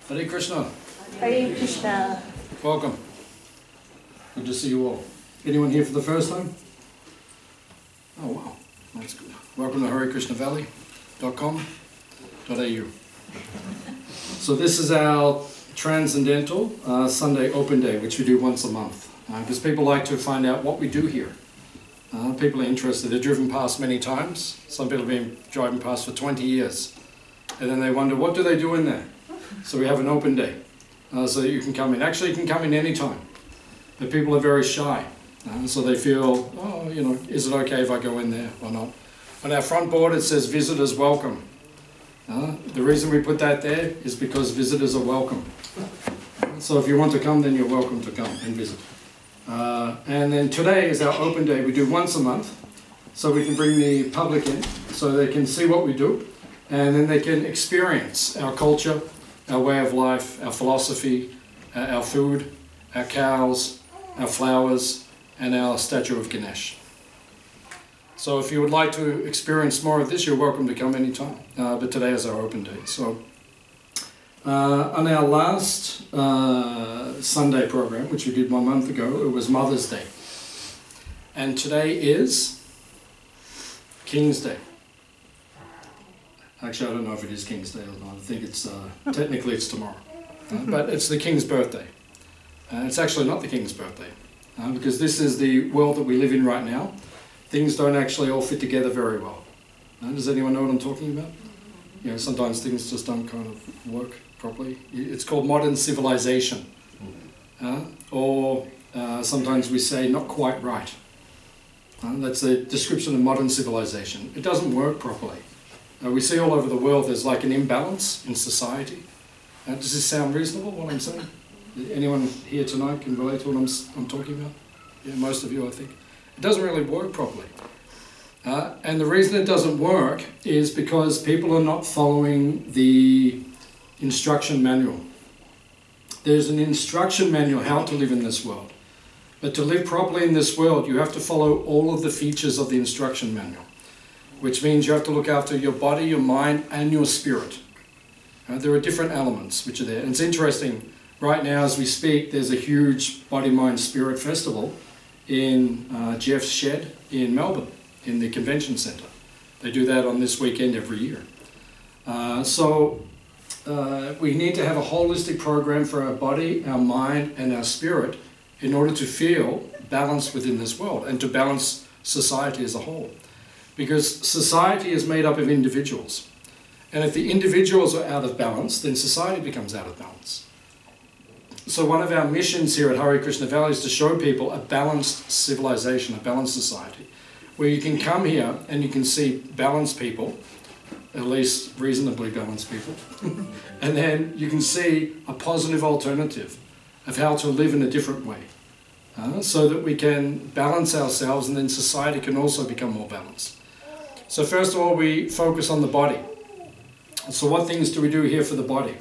Hare Krishna. Hare Krishna. Welcome. Good to see you all. Anyone here for the first time? Oh wow, that's good. Welcome to harekrishnavalley.com.au. So this is our Transcendental Sunday Open Day, which we do once a month. Because people like to find out what we do here. People are interested. They're driven past many times. Some people have been driving past for 20 years. And then they wonder, what do they do in there? So we have an open day. So that you can come in. Actually, you can come in any time. But people are very shy. So they feel, oh, you know, is it okay if I go in there or not? On our front board it says visitors welcome. The reason we put that there is because visitors are welcome. So if you want to come, then you're welcome to come and visit. And then today is our open day. We do once a month. So we can bring the public in so they can see what we do. And then they can experience our culture, our way of life, our philosophy, our food, our cows, our flowers, and our statue of Ganesh. So if you would like to experience more of this, you're welcome to come anytime. But today is our open day. So on our last Sunday program, which we did 1 month ago, it was Mother's Day. And today is King's Day. Actually, I don't know if it is King's Day or not. I think it's, technically it's tomorrow. But it's the King's birthday. It's actually not the King's birthday. Because this is the world that we live in right now. Things don't actually all fit together very well. Does anyone know what I'm talking about? You know, sometimes things just don't kind of work properly. It's called modern civilization. Or sometimes we say not quite right. That's the description of modern civilization. It doesn't work properly. We see all over the world there's like an imbalance in society. Does this sound reasonable, what I'm saying? Anyone here tonight can relate to what I'm talking about? Yeah, most of you, I think. It doesn't really work properly. And the reason it doesn't work is because people are not following the instruction manual. There's an instruction manual how to live in this world. But to live properly in this world, you have to follow all of the features of the instruction manual. Which means you have to look after your body, your mind, and your spirit. There are different elements which are there. And it's interesting, right now as we speak, there's a huge Body, Mind, Spirit festival in Jeff's shed in Melbourne, in the convention centre. They do that on this weekend every year. So we need to have a holistic program for our body, our mind, and our spirit in order to feel balanced within this world and to balance society as a whole. Because society is made up of individuals. And if the individuals are out of balance, then society becomes out of balance. So one of our missions here at Hare Krishna Valley is to show people a balanced civilization, a balanced society, where you can come here and you can see balanced people, at least reasonably balanced people, and then you can see a positive alternative of how to live in a different way, so that we can balance ourselves and then society can also become more balanced. So first of all, we focus on the body. So what things do we do here for the body?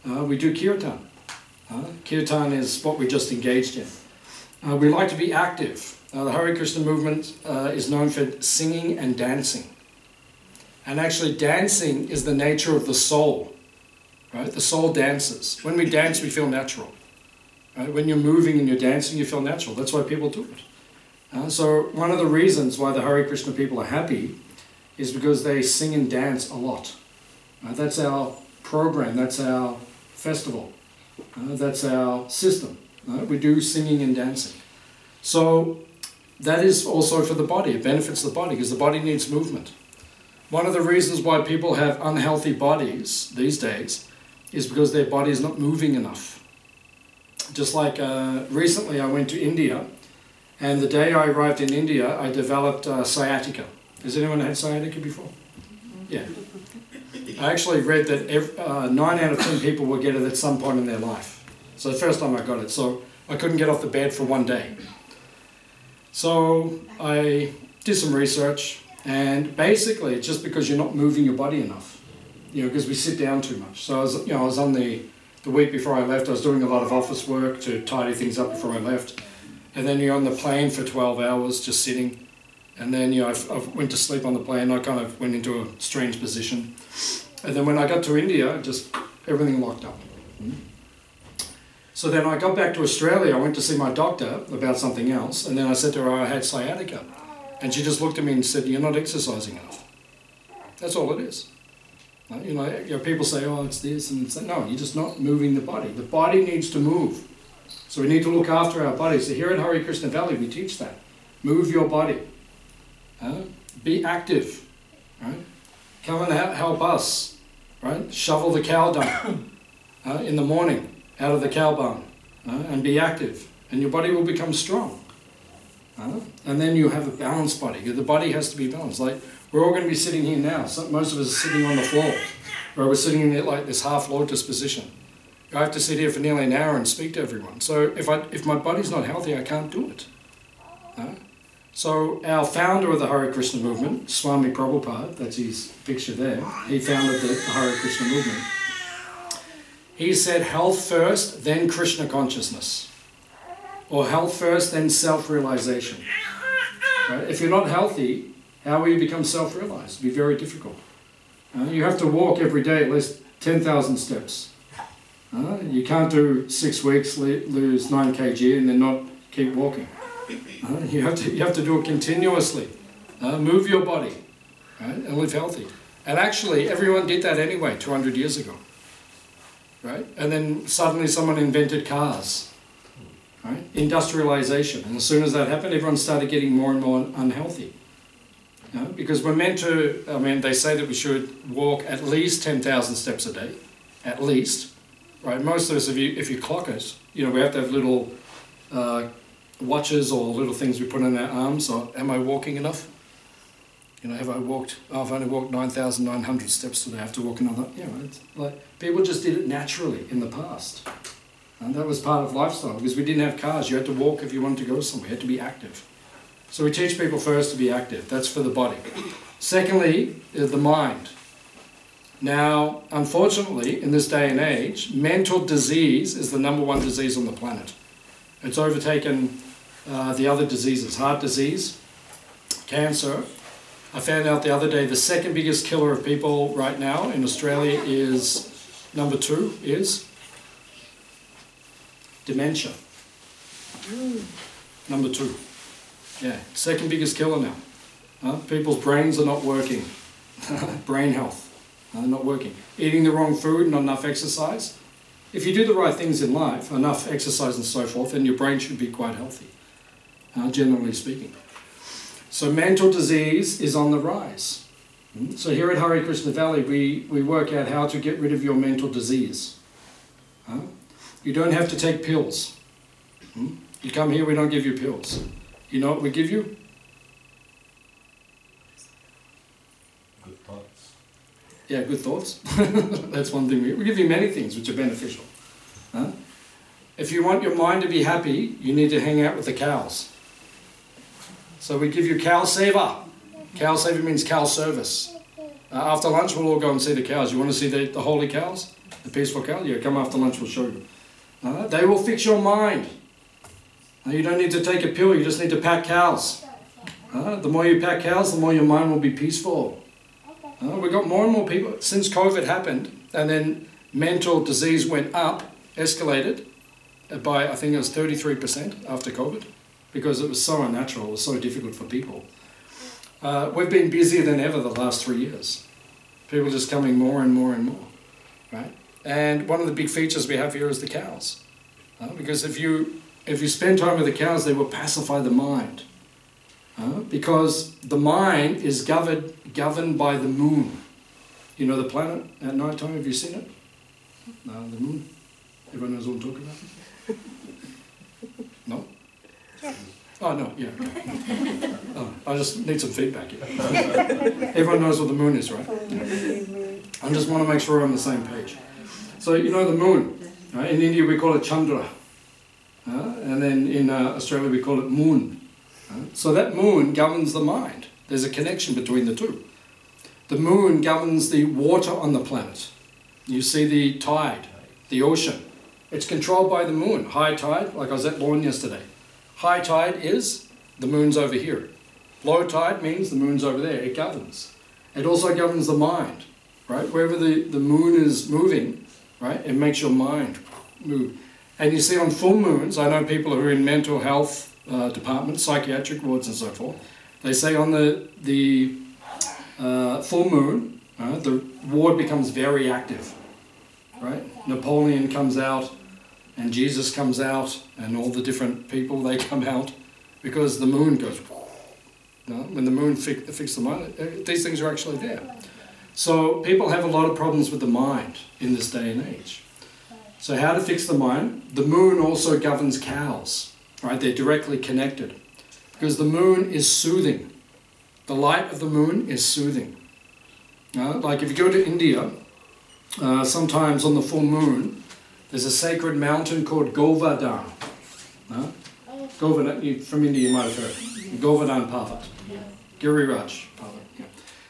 We do kirtan. Kirtan is what we just engaged in. We like to be active. The Hare Krishna movement is known for singing and dancing. And actually dancing is the nature of the soul. Right? The soul dances. When we dance, we feel natural. Right? When you're moving and you're dancing, you feel natural. That's why people do it. So one of the reasons why the Hare Krishna people are happy is because they sing and dance a lot. That's our program, that's our festival, that's our system. We do singing and dancing. So that is also for the body. It benefits the body because the body needs movement. One of the reasons why people have unhealthy bodies these days is because their body is not moving enough. Just like recently I went to India, and the day I arrived in India, I developed sciatica. Has anyone had sciatica before? Yeah. I actually read that 9 out of 10 people will get it at some point in their life. So the first time I got it, so I couldn't get off the bed for 1 day. So I did some research, and basically it's just because you're not moving your body enough. You know, because we sit down too much. So I was on the week before I left, I was doing a lot of office work to tidy things up before I left. And then you're on the plane for 12 hours just sitting. And then I went to sleep on the plane. I kind of went into a strange position. And then when I got to India, just everything locked up. So then I got back to Australia, I went to see my doctor about something else, and then I said to her I had sciatica. And she just looked at me and said, "You're not exercising enough." That's all it is. You know, people say, "Oh, it's this," and it's that. No, you're just not moving the body. The body needs to move. So we need to look after our body. So here at Hare Krishna Valley, we teach that. Move your body. Be active. Right? Come and help us. Right? Shovel the cow dung in the morning out of the cow barn. And be active. And your body will become strong. And then you have a balanced body. The body has to be balanced. Like, we're all going to be sitting here now. Most of us are sitting on the floor. Or we're sitting in like this half lotus position. I have to sit here for nearly an hour and speak to everyone. So if my body's not healthy, I can't do it. So our founder of the Hare Krishna movement, Swami Prabhupada, that's his picture there, he founded the Hare Krishna movement. He said, health first, then Krishna consciousness. Or health first, then self-realization. Right? If you're not healthy, how will you become self-realized? It'll be very difficult. You have to walk every day at least 10,000 steps. You can't do 6 weeks, lose 9 kg and then not keep walking. You have to do it continuously. Move your body, right? And live healthy. And actually, everyone did that anyway 200 years ago. Right? And then suddenly someone invented cars. Right? Industrialization. And as soon as that happened, everyone started getting more and more unhealthy. Because we're meant to, I mean, they say that we should walk at least 10,000 steps a day. At least. Right? Most of us, if you clock it, you know, we have to have little watches or little things we put on our arms. So, am I walking enough? You know, have I walked, oh, I've only walked 9,900 steps today, I have to walk another, you know, it's like, people just did it naturally in the past. And that was part of lifestyle, because we didn't have cars, you had to walk if you wanted to go somewhere, you had to be active. So we teach people first to be active, that's for the body. Secondly, the mind. Now, unfortunately, in this day and age, mental disease is the #1 disease on the planet. It's overtaken the other diseases, heart disease, cancer. I found out the other day the second biggest killer of people right now in Australia is, #2 is dementia. #2. Yeah, second biggest killer now. People's brains are not working. Brain health, not working. Eating the wrong food, not enough exercise. If you do the right things in life, enough exercise and so forth, then your brain should be quite healthy, generally speaking. So mental disease is on the rise. So here at Hare Krishna Valley, we work out how to get rid of your mental disease. You don't have to take pills. You come here, we don't give you pills. You know what we give you? Good thoughts. Yeah, good thoughts. That's one thing. We give you many things which are beneficial. If you want your mind to be happy, you need to hang out with the cows. So we give you cow seva. Cow seva means cow service. After lunch, we'll all go and see the cows. You want to see the holy cows? The peaceful cows? Yeah, come after lunch, we'll show you. They will fix your mind. You don't need to take a pill, you just need to pack cows. The more you pack cows, the more your mind will be peaceful. We've got more and more people, since COVID happened, and then mental disease went up, escalated by, I think it was 33% after COVID. Because it was so unnatural, it was so difficult for people. We've been busier than ever the last 3 years. People just coming more and more and more, right? And one of the big features we have here is the cows. Because if you spend time with the cows, they will pacify the mind. Because the mind is governed by the moon. You know the planet at night time, have you seen it? The moon? Everyone knows what I'm talking about? No? Oh, no, yeah. Oh, I just need some feedback here. Everyone knows what the moon is, right? I just want to make sure we're on the same page. So, you know the moon. Right? In India, we call it Chandra. And then in Australia, we call it moon. So that moon governs the mind. There's a connection between the two. The moon governs the water on the planet. You see the tide, the ocean. It's controlled by the moon. High tide, like I was at Melbourne yesterday. High tide is the moon's over here. Low tide means the moon's over there. It governs. It also governs the mind, right? Wherever the moon is moving, right? It makes your mind move. And you see on full moons, I know people who are in mental health departments, psychiatric wards and so forth, they say on the full moon, the ward becomes very active, right? Napoleon comes out, and Jesus comes out, and all the different people, they come out, because the moon goes, when the moon fixes the mind, these things are actually there. So people have a lot of problems with the mind in this day and age. So how to fix the mind? The moon also governs cows, right? They're directly connected, because the moon is soothing. The light of the moon is soothing. Like if you go to India, sometimes on the full moon, there's a sacred mountain called Govardhan. Govardhan, from India you might have heard. Govardhan Parvat. Giriraj Parvat. Yeah.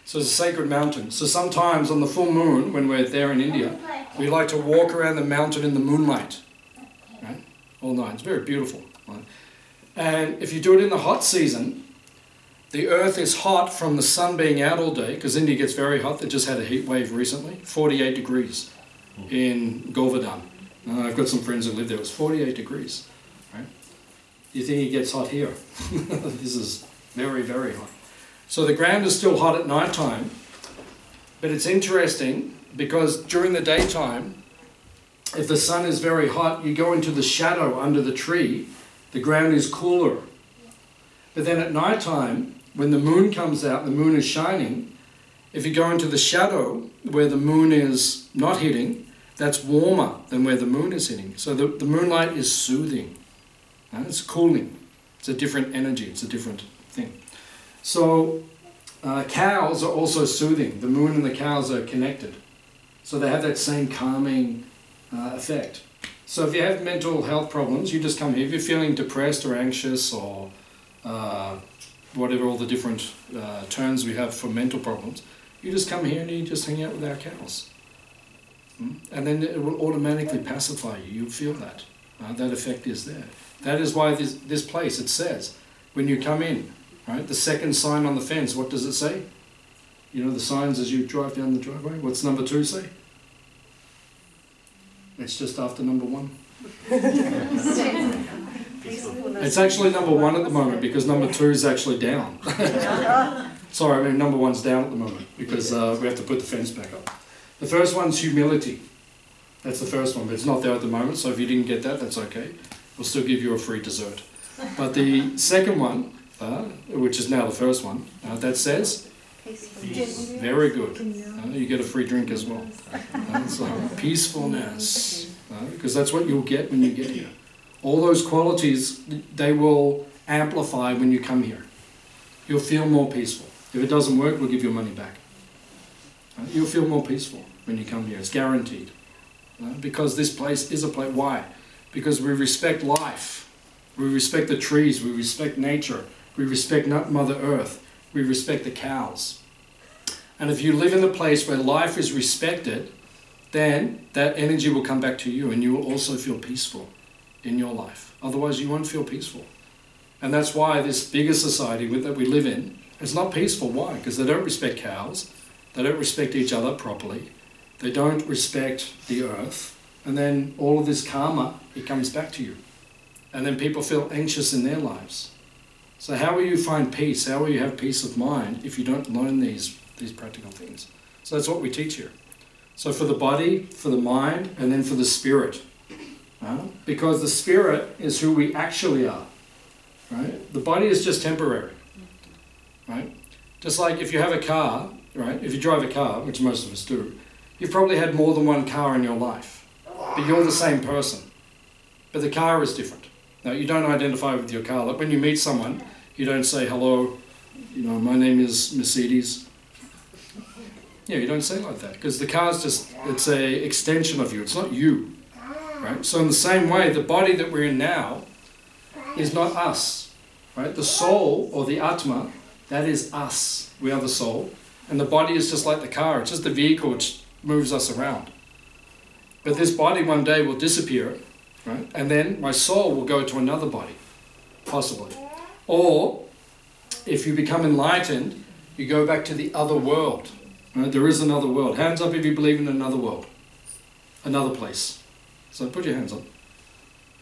So it's a sacred mountain. So sometimes on the full moon, when we're there in India, we like to walk around the mountain in the moonlight. Right? All night. It's very beautiful. Right? And if you do it in the hot season, the earth is hot from the sun being out all day, because India gets very hot. They just had a heat wave recently, 48 degrees in Govardhan. I've got some friends who live there. It was 48 degrees. Right? You think it gets hot here? This is very, very hot. So the ground is still hot at night time, but it's interesting because during the daytime, if the sun is very hot, you go into the shadow under the tree, the ground is cooler. But then at night time, when the moon comes out, the moon is shining, if you go into the shadow where the moon is not hitting, that's warmer than where the moon is hitting. So the moonlight is soothing. It's cooling. It's a different energy. It's a different thing. So cows are also soothing. The moon and the cows are connected. So they have that same calming effect. So if you have mental health problems, you just come here. If you're feeling depressed or anxious or whatever all the different terms we have for mental problems, you just come here and you just hang out with our cows. And then it will automatically pacify you. You'll feel that. That effect is there. That is why this place, it says, when you come in, right, the second sign on the fence, what does it say? You know the signs as you drive down the driveway? What's number 2 say? It's just after number 1. It's actually number 1 at the moment because number 2 is actually down. Sorry, I mean number 1's down at the moment because we have to put the fence back up. The first one's humility. That's the first one, but it's not there at the moment, so if you didn't get that, that's okay. We'll still give you a free dessert. But the second one, which is now the first one, that says? Peace. Very good. You get a free drink as well. So peacefulness, because that's what you'll get when you get here. All those qualities, they will amplify when you come here. You'll feel more peaceful. If it doesn't work, we'll give your money back. You'll feel more peaceful when you come here. It's guaranteed. Because this place is a place. Why? Because we respect life. We respect the trees. We respect nature. We respect Mother Earth. We respect the cows. And if you live in a place where life is respected, then that energy will come back to you and you will also feel peaceful in your life. Otherwise you won't feel peaceful. And that's why this bigger society that we live in, it's not peaceful. Why? Because they don't respect cows. They don't respect each other properly. They don't respect the earth. And then all of this karma, it comes back to you. And then people feel anxious in their lives. So how will you find peace? How will you have peace of mind if you don't learn these practical things? So that's what we teach here. So for the body, for the mind, and then for the spirit. Because the spirit is who we actually are. Right? The body is just temporary. Right? Just like if you have a car, right? If you drive a car, which most of us do, you've probably had more than one car in your life. But you're the same person. But the car is different. Now, you don't identify with your car. Like when you meet someone, you don't say, hello, you know, my name is Mercedes. Yeah, you don't say like that. Because the car's just, it's an extension of you. It's not you. Right? So in the same way, the body that we're in now is not us. Right? The soul, or the Atma, that is us. We are the soul. And the body is just like the car. It's just the vehicle which moves us around. But this body one day will disappear, right? And then my soul will go to another body, possibly. Or, if you become enlightened, you go back to the other world. Right? There is another world. Hands up if you believe in another world. another place. So put your hands up.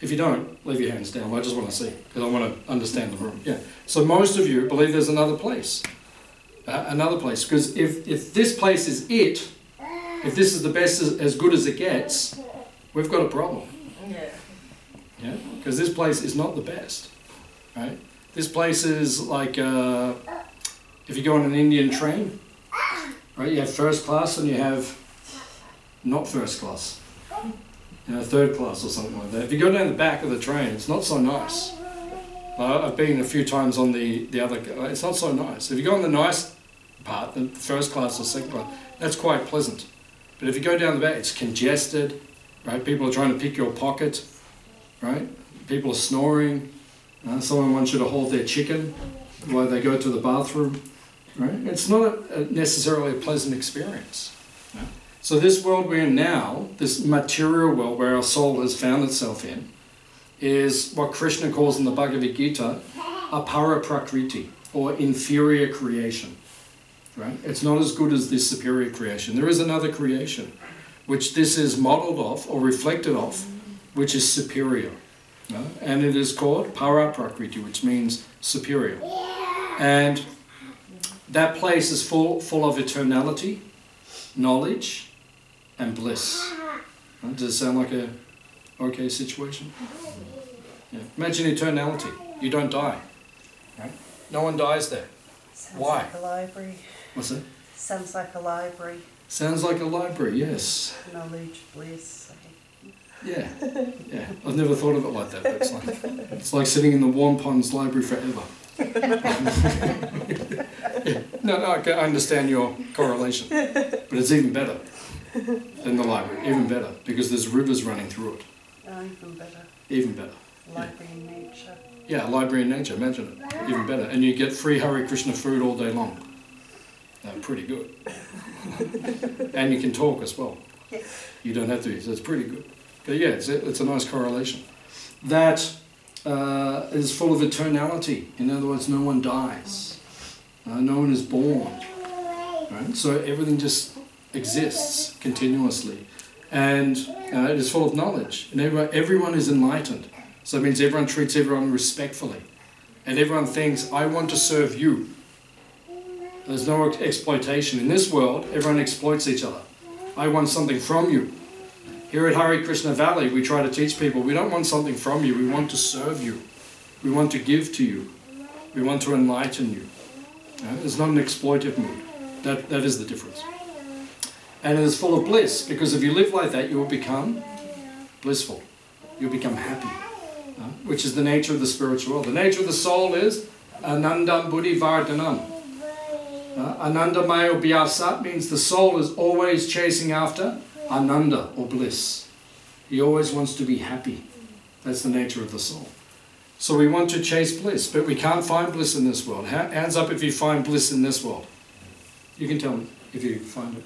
If you don't, leave your hands down. I just want to see, because I want to understand the room. Yeah. So most of you believe there's another place. Another place. Because if this place is it, if this is the best, as good as it gets, we've got a problem. Yeah. Because this place is not the best. Right? This place is like, if you go on an Indian train, right, you have first class and you have not first class. You know, third class or something like that. If you go down the back of the train, it's not so nice. I've been a few times on the other, it's not so nice. If you go on the nice part, the first class or second class, that's quite pleasant. But if you go down the back, it's congested, right? People are trying to pick your pocket, right? People are snoring. Someone wants you to hold their chicken while they go to the bathroom, right? It's not necessarily a pleasant experience. Right? So this world we're in now, this material world where our soul has found itself in, is what Krishna calls in the Bhagavad Gita a para-prakriti, or inferior creation. Right? It's not as good as this superior creation. There is another creation, which this is modelled off or reflected off, which is superior. And it is called para-prakriti, which means superior. And that place is full of eternality, knowledge, and bliss. Does it sound like a okay situation? Yeah. Imagine eternality. You don't die. Right? No one dies there. Sounds Why? Like a library. What's that? Sounds like a library. Sounds like a library, yes. Knowledge, bliss. Yeah, yeah. I've never thought of it like that, but it's like sitting in the Warm Ponds Library forever. Yeah. No, I understand your correlation, but it's even better than the library, even better, because there's rivers running through it. Oh, even better. Even better. Library in nature. Yeah, library in nature, imagine it. Even better. And you get free Hare Krishna food all day long. Pretty good. And you can talk as well. You don't have to, so it's pretty good. But yeah, it's a nice correlation. That is full of eternality. In other words, no one dies. No one is born. Right? So everything just exists continuously. And it is full of knowledge. And everyone is enlightened. So it means everyone treats everyone respectfully. And everyone thinks, I want to serve you. There's no exploitation. In this world, everyone exploits each other. I want something from you. Here at Hare Krishna Valley, we try to teach people, we don't want something from you, we want to serve you. We want to give to you. We want to enlighten you. It's not an exploitive mood. That is the difference. And it is full of bliss, because if you live like that, you will become blissful. You'll become happy, which is the nature of the spiritual world. The nature of the soul is Anandam Buddhi Vardhanam. Anandamayo Bhyasat means the soul is always chasing after Ananda, or bliss. He always wants to be happy. That's the nature of the soul. So we want to chase bliss, but we can't find bliss in this world. Hands up if you find bliss in this world. You can tell me if you find it.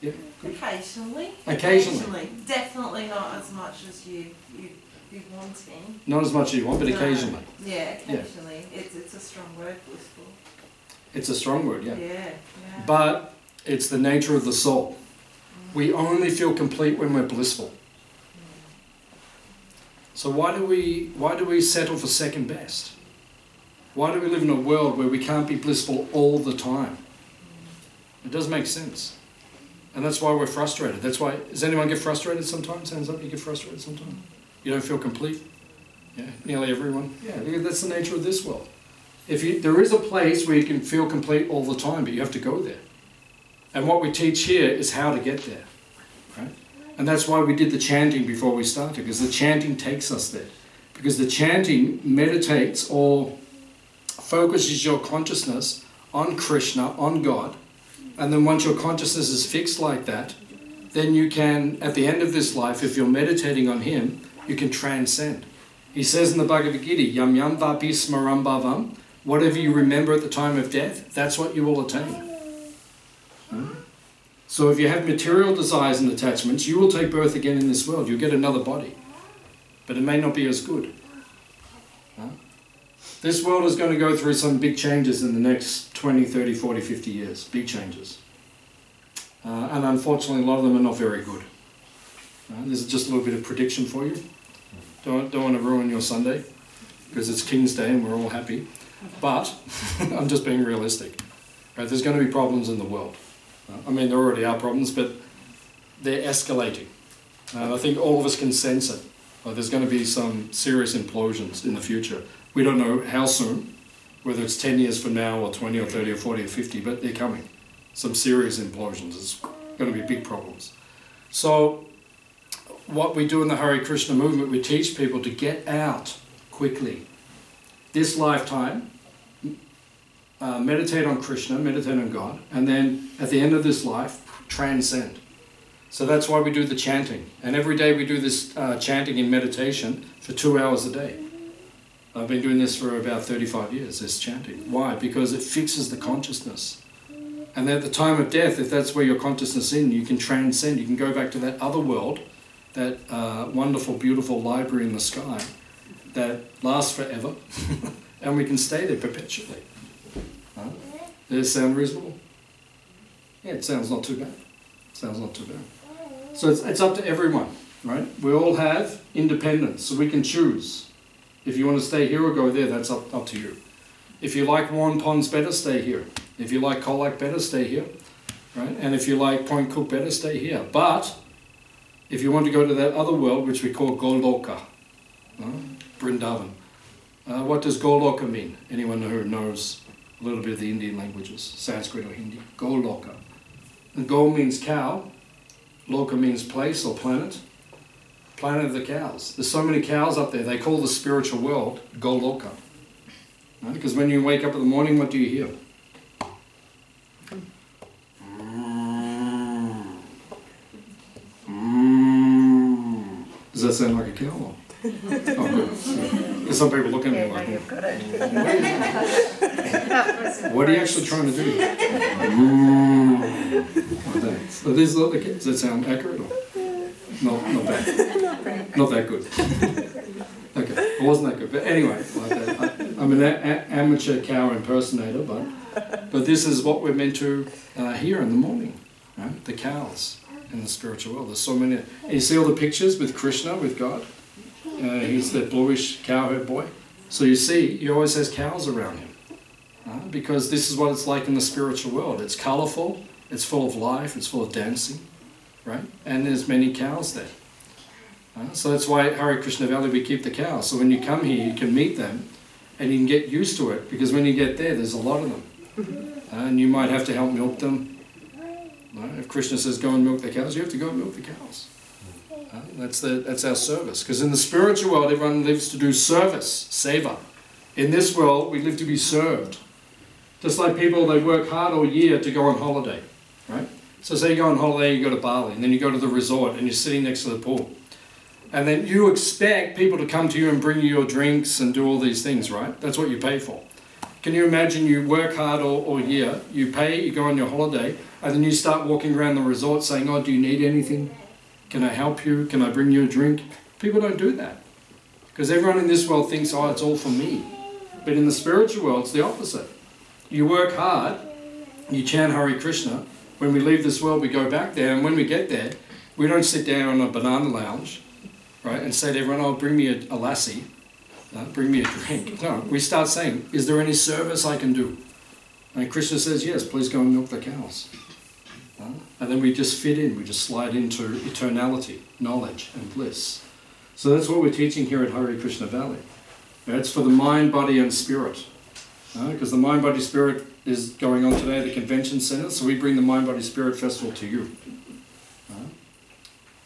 Yeah. Good. Occasionally. Occasionally. Definitely not as much as you wanting. Not as much as you want, but occasionally. Yeah, occasionally. Yeah. It's a strong word, blissful. It's a strong word, yeah. Yeah. But it's the nature of the soul. We only feel complete when we're blissful. So why do we settle for second best? Why do we live in a world where we can't be blissful all the time? It doesn't make sense. And that's why we're frustrated. That's why, does anyone get frustrated sometimes? Hands up, you get frustrated sometimes? You don't feel complete? Yeah, nearly everyone. Yeah, that's the nature of this world. There is a place where you can feel complete all the time, but you have to go there. And what we teach here is how to get there. Right? And that's why we did the chanting before we started, because the chanting takes us there. Because the chanting meditates or focuses your consciousness on Krishna, on God. And then once your consciousness is fixed like that, then you can, at the end of this life, if you're meditating on Him, you can transcend. He says in the Bhagavad Gita, Yam yam vapi smaram bhavam, whatever you remember at the time of death, that's what you will attain. So if you have material desires and attachments, you will take birth again in this world. You'll get another body. But it may not be as good. This world is going to go through some big changes in the next 20, 30, 40, 50 years. Big changes. and unfortunately a lot of them are not very good. This is just a little bit of prediction for you. Don't want to ruin your Sunday, because it's King's Day and we're all happy. But I'm just being realistic. Right? There's going to be problems in the world. I mean, there already are problems, but they're escalating. I think all of us can sense it. There's going to be some serious implosions in the future. We don't know how soon, whether it's 10 years from now or 20 or 30 or 40 or 50, but they're coming. Some serious implosions. It's going to be big problems. So what we do in the Hare Krishna movement, we teach people to get out quickly. This lifetime, meditate on Krishna, meditate on God, and then at the end of this life, transcend. So that's why we do the chanting. And every day we do this chanting in meditation for 2 hours a day. I've been doing this for about 35 years, this chanting. Why? Because it fixes the consciousness. And at the time of death, if that's where your consciousness is in, you can transcend. You can go back to that other world, that wonderful, beautiful library in the sky that lasts forever. And we can stay there perpetually. Does it sound reasonable? Yeah, it sounds not too bad. Sounds not too bad. So it's up to everyone, right? We all have independence, so we can choose. If you want to stay here or go there, that's up to you. If you like Warren Ponds better, stay here. If you like Colac better, stay here, right? And if you like Point Cook better, stay here. But if you want to go to that other world, which we call Goloka, Vrindavan, what does Goloka mean? Anyone who knows a little bit of the Indian languages, Sanskrit or Hindi? Goloka. And Go means cow, Loka means place or planet, planet of the cows. There's so many cows up there, they call the spiritual world Goloka. Right? Because when you wake up in the morning, what do you hear? Does that sound like a cow? Or? Oh, good. There's some people looking at me like, You've got it. what are you actually trying to do? Like that. So these are the kids. Does that sound accurate? Or? Not bad. Not that good. Okay, it wasn't that good. But anyway, like that. I'm an amateur cow impersonator, but this is what we're meant to hear in the morning. Right? The cows in the spiritual world. There's so many. And you see all the pictures with Krishna, with God. He's that bluish cowherd boy. So you see, he always has cows around him. Because this is what it's like in the spiritual world. It's colourful, it's full of life, it's full of dancing, right? And there's many cows there. So that's why at Hare Krishna Valley we keep the cows. So when you come here, you can meet them and you can get used to it, because when you get there, there's a lot of them. And you might have to help milk them. If Krishna says go and milk the cows, you have to go and milk the cows. That's our service. Because in the spiritual world, everyone lives to do service, seva. In this world, we live to be served. Just like people, they work hard all year to go on holiday, right? So say you go on holiday, you go to Bali, and then you go to the resort, and you're sitting next to the pool. And then you expect people to come to you and bring you your drinks and do all these things, right? That's what you pay for. Can you imagine you work hard all year, you pay, you go on your holiday, and then you start walking around the resort saying, oh, do you need anything? Can I help you? Can I bring you a drink? People don't do that. Because everyone in this world thinks, oh, it's all for me. But in the spiritual world, it's the opposite. You work hard, you chant Hare Krishna. When we leave this world, we go back there. And when we get there, we don't sit down on a banana lounge, right, and say to everyone, oh, bring me a lassi, bring me a drink. No, we start saying, is there any service I can do? And Krishna says, yes, please go and milk the cows. And then we just fit in, we just slide into eternality, knowledge and bliss. So that's what we're teaching here at Hare Krishna Valley. It's for the mind, body and spirit. Because the mind, body, spirit is going on today at the convention centre, so we bring the mind, body, spirit festival to you.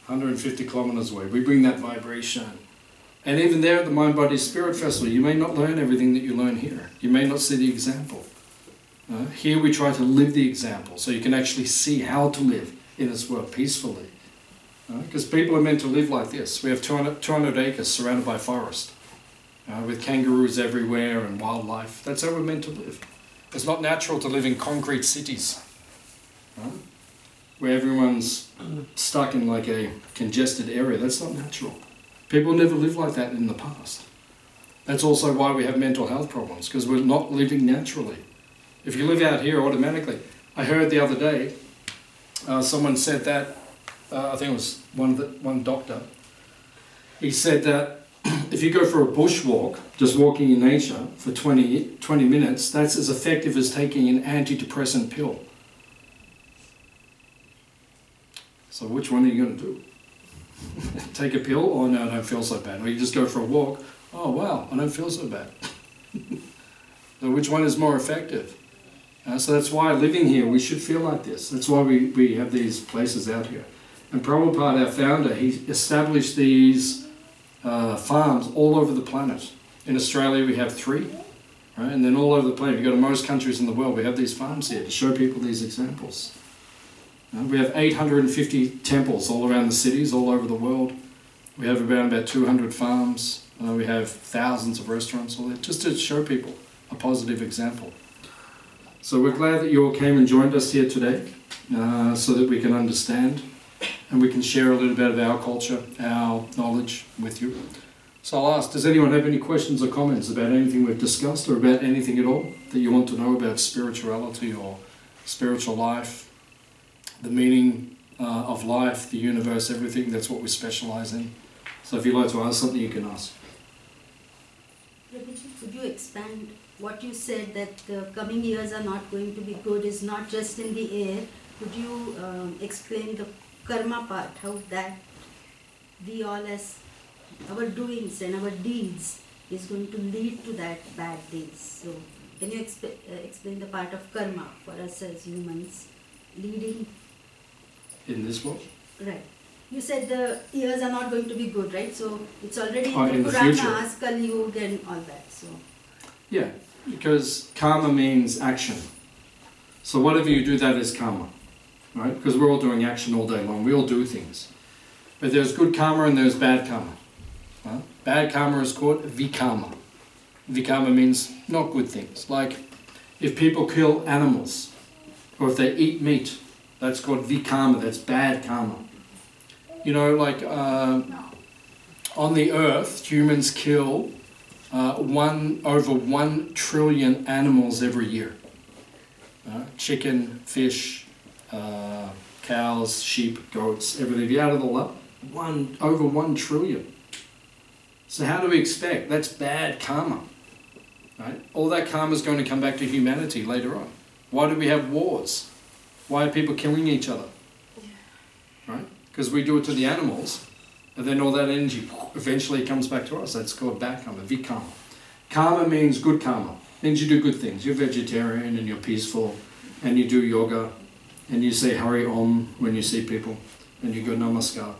150 kilometres away, we bring that vibration. And even there at the mind, body, spirit festival, you may not learn everything that you learn here. You may not see the example. Here we try to live the example, so you can actually see how to live in this world peacefully. Because people are meant to live like this. We have 200 acres surrounded by forest, with kangaroos everywhere and wildlife. That's how we're meant to live. It's not natural to live in concrete cities, where everyone's stuck in like a congested area. That's not natural. People never lived like that in the past. That's also why we have mental health problems, because we're not living naturally. If you live out here automatically, I heard the other day, someone said that, I think it was one doctor, he said that if you go for a bushwalk, just walking in nature for 20 minutes, that's as effective as taking an antidepressant pill. So which one are you going to do? Take a pill? Oh no, I don't feel so bad. Or you just go for a walk? Oh wow, I don't feel so bad. So which one is more effective? So that's why living here, we should feel like this. That's why we have these places out here. And Prabhupada, our founder, he established these farms all over the planet. In Australia we have 3, right? And then all over the planet, you go to most countries in the world, we have these farms here to show people these examples. We have 850 temples all around the cities, all over the world. We have around about 200 farms. We have thousands of restaurants, all that, just to show people a positive example. So we're glad that you all came and joined us here today, so that we can understand and we can share a little bit of our culture, our knowledge with you. So I'll ask, does anyone have any questions or comments about anything we've discussed or about anything at all that you want to know about spirituality or spiritual life, the meaning of life, the universe, everything? That's what we specialize in. So if you'd like to ask something, you can ask. Could you expand what you said, that the coming years are not going to be good, is not just in the air? Could you explain the karma part, how that we all as our doings and our deeds is going to lead to that bad days? So can you explain the part of karma for us as humans leading? In this world? Right. You said the years are not going to be good, right? So it's already in the the future. Puranas, Kali Yuga and all that. So Yeah, because karma means action. So whatever you do, that is karma, right? Because we're all doing action all day long. We all do things. But there's good karma and there's bad karma. Bad karma is called vikarma. Vikarma means not good things. Like if people kill animals or if they eat meat, that's called vikarma, that's bad karma. You know, like on the earth, humans kill over 1 trillion animals every year. Chicken, fish, cows, sheep, goats, everything. If you add it all up, over 1 trillion. So how do we expect? That's bad karma. Right? All that karma is going to come back to humanity later on. Why do we have wars? Why are people killing each other? Right? Because we do it to the animals, and then all that energy eventually comes back to us. That's called bad karma, vikarma. Karma means good karma. Means you do good things. You're vegetarian and you're peaceful, and you do yoga, and you say Hari Om when you see people, and you go Namaskar,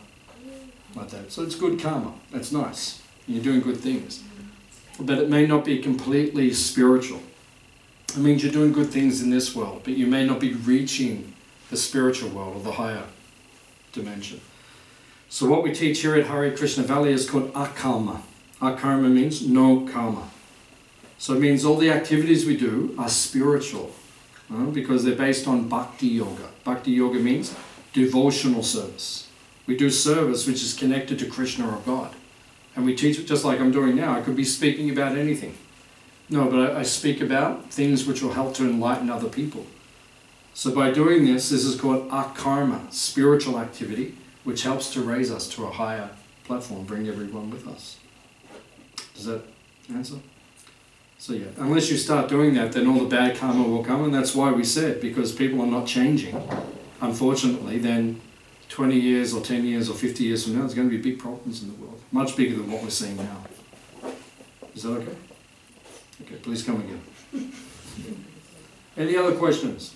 like that. So it's good karma. That's nice. And you're doing good things. But it may not be completely spiritual. It means you're doing good things in this world, but you may not be reaching the spiritual world or the higher dimension. So what we teach here at Hare Krishna Valley is called akarma. Akarma means no karma. So it means all the activities we do are spiritual, because they're based on bhakti yoga. Bhakti yoga means devotional service. We do service which is connected to Krishna or God. And we teach it just like I'm doing now. I could be speaking about anything. No, but I speak about things which will help to enlighten other people. So by doing this, this is called akarma, spiritual activity, which helps to raise us to a higher platform, bring everyone with us. Does that answer? So yeah, unless you start doing that, then all the bad karma will come, and that's why we said, because people are not changing, unfortunately, then 20 years or 10 years or 50 years from now, there's going to be big problems in the world, much bigger than what we're seeing now. Is that okay? Okay, please come again. Any other questions?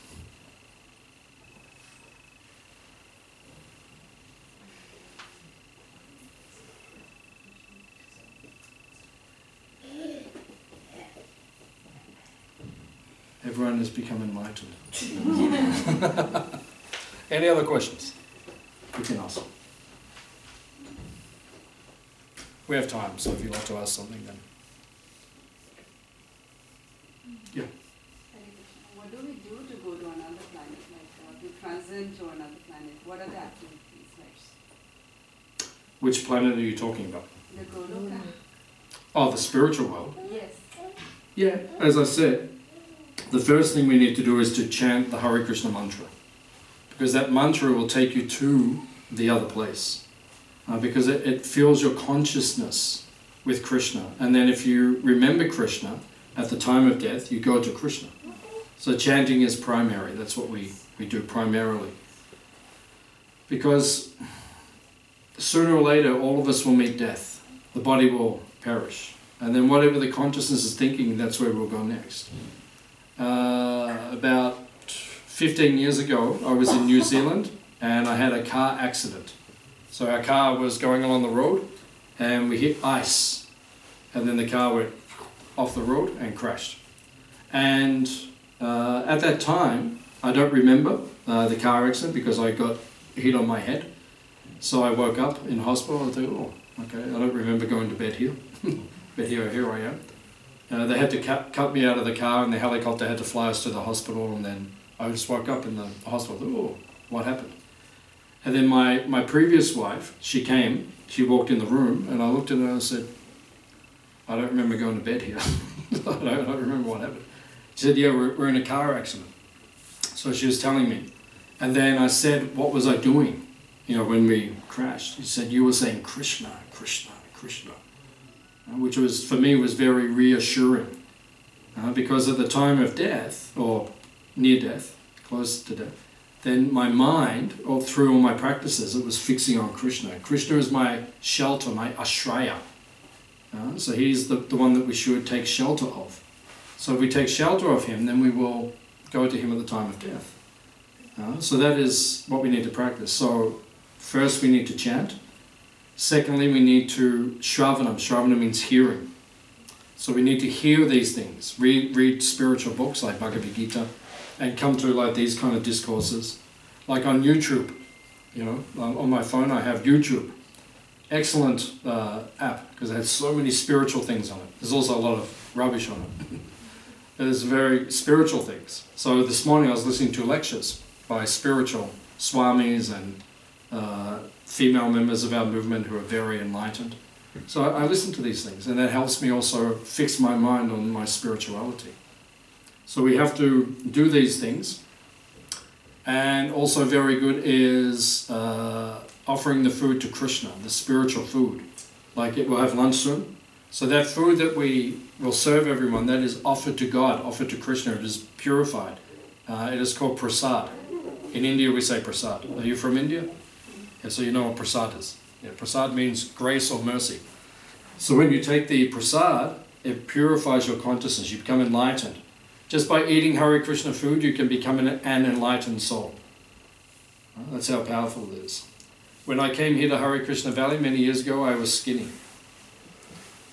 Everyone has become enlightened. Any other questions? You can ask. We have time, so if you'd like to ask something then. Yeah. What do we do to go to another planet, like to transcend to another planet? What are the activities like? Which planet are you talking about? The Goloka? Oh, the spiritual world. Yes. Yeah, as I said, the first thing we need to do is to chant the Hare Krishna mantra. because that mantra will take you to the other place. Because it fills your consciousness with Krishna. And then if you remember Krishna at the time of death, you go to Krishna. So chanting is primary. That's what we do primarily. Because sooner or later, all of us will meet death. The body will perish. And then whatever the consciousness is thinking, that's where we'll go next. About 15 years ago, I was in New Zealand and I had a car accident. So our car was going along the road and we hit ice. And then the car went off the road and crashed. And at that time, I don't remember the car accident because I got hit on my head. So I woke up in hospital and thought, oh, okay, I don't remember going to bed here. But here I am. They had to cut me out of the car and the helicopter had to fly us to the hospital, and then I just woke up in the hospital. Oh, what happened? And then my previous wife, she came, she walked in the room and I looked at her and I said, I don't remember going to bed here. I don't remember what happened. She said, yeah, we're in a car accident. So she was telling me. And then I said, what was I doing, when we crashed? She said, you were saying Krishna, Krishna, Krishna. Which was, for me, was very reassuring. Because at the time of death, or near death, close to death, then my mind, all through all my practices, it was fixing on Krishna. Krishna is my shelter, my ashraya. So he's the one that we should take shelter of. So if we take shelter of him, then we will go to him at the time of death. So that is what we need to practice. So first we need to chant. Secondly, we need to shravanam. Shravana means hearing. So we need to hear these things. Read spiritual books like Bhagavad Gita and come to like these kind of discourses. Like on YouTube, on my phone I have YouTube. Excellent app because it has so many spiritual things on it. There's also a lot of rubbish on it. There's very spiritual things. So this morning I was listening to lectures by spiritual swamis and female members of our movement who are very enlightened. So I listen to these things, and that helps me also fix my mind on my spirituality. So we have to do these things. And also very good is offering the food to Krishna, the spiritual food. Like we'll have lunch soon. So that food that we will serve everyone, that is offered to God, offered to Krishna, it is purified. It is called prasad. In India we say prasad. Are you from India? Yeah, so you know what prasad is. Yeah, prasad means grace or mercy. So when you take the prasad, it purifies your consciousness. You become enlightened. Just by eating Hare Krishna food, you can become an enlightened soul. That's how powerful it is. When I came here to Hare Krishna Valley many years ago, I was skinny.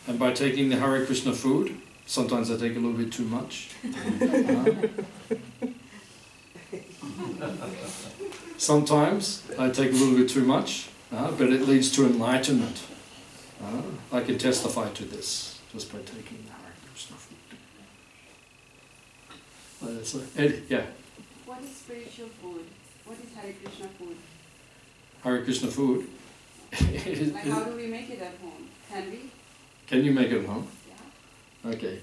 And by taking the Hare Krishna food, sometimes I take a little bit too much. Sometimes I take a little bit too much, but it leads to enlightenment. I can testify to this just by taking the Hare Krishna food. Eddie, yeah. What is spiritual food? What is Hare Krishna food? Hare Krishna food. Like how do we make it at home? Can we? Can you make it at home? Yeah. Okay.